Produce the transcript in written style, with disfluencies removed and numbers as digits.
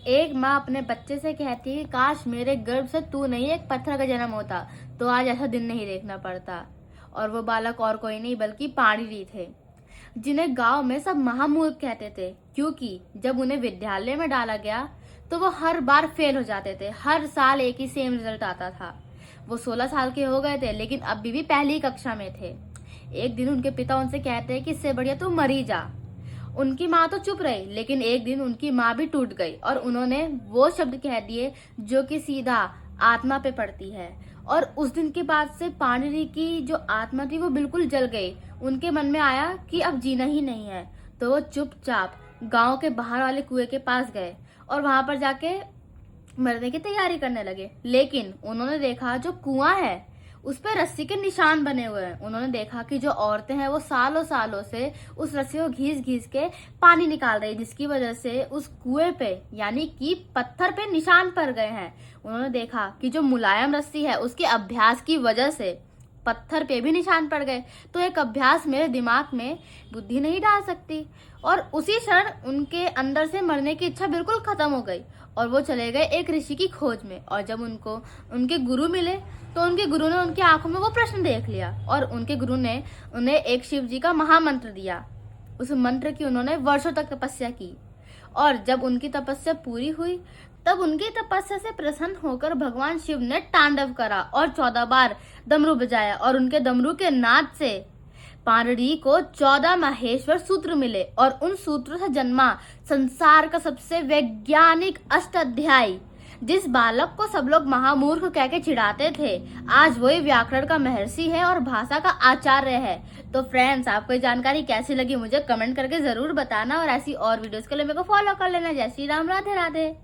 एक माँ अपने बच्चे से कहती है, काश मेरे गर्भ से तू नहीं एक पत्थर का जन्म होता तो आज ऐसा दिन नहीं देखना पड़ता। और वो बालक और कोई नहीं बल्कि पाणिनि थे, जिन्हें गांव में सब महामूर्ख कहते थे, क्योंकि जब उन्हें विद्यालय में डाला गया तो वो हर बार फेल हो जाते थे। हर साल एक ही सेम रिजल्ट आता था। वो 16 साल के हो गए थे लेकिन अभी भी पहली कक्षा में थे। एक दिन उनके पिता उनसे कहते हैं कि इससे बढ़िया तू मरी जा। उनकी माँ तो चुप रही, लेकिन एक दिन उनकी माँ भी टूट गई और उन्होंने वो शब्द कह दिए जो कि सीधा आत्मा पे पड़ती है। और उस दिन के बाद से पाणिनि की जो आत्मा थी वो बिल्कुल जल गई। उनके मन में आया कि अब जीना ही नहीं है, तो वो चुपचाप गांव के बाहर वाले कुएं के पास गए और वहां पर जाके मरने की तैयारी करने लगे। लेकिन उन्होंने देखा जो कुआं है उस पर रस्सी के निशान बने हुए हैं। उन्होंने देखा कि जो औरतें हैं वो सालों सालों से उस रस्सी को घीस घीस के पानी निकाल रही, जिसकी वजह से उस कुएं पे यानी कि पत्थर पे निशान पड़ गए हैं। उन्होंने देखा कि जो मुलायम रस्सी है उसके अभ्यास की वजह से पत्थर पे भी निशान पड़ गए। तो एक अभ्यास मेरे दिमाग में बुद्धि नहीं डाल सकती। और उसी क्षण उनके अंदर से मरने की इच्छा बिल्कुल खत्म हो गई और वो चले गए एक ऋषि की खोज में। और जब उनको उनके गुरु मिले तो उनके गुरु ने उनकी आंखों में वो प्रश्न देख लिया और उनके गुरु ने उन्हें एक शिव जी का महामंत्र दिया। उस मंत्र की उन्होंने वर्षों तक तपस्या की और जब उनकी तपस्या पूरी हुई तब उनकी तपस्या से प्रसन्न होकर भगवान शिव ने तांडव करा और 14 बार डमरू बजाया और उनके डमरू के नाद से पाणिनि को 14 माहेश्वर सूत्र मिले और उन सूत्रों से जन्मा संसार का सबसे वैज्ञानिक अष्टाध्यायी, जिस बालक को सब लोग महामूर्ख कह के चिढ़ाते थे, आज वही व्याकरण का महर्षि है और भाषा का आचार्य है। तो फ्रेंड्स, आपको ये जानकारी कैसी लगी मुझे कमेंट करके जरूर बताना और ऐसी और वीडियोस के लिए मेरे को फॉलो कर लेना। जय श्री राम, राधे राधे।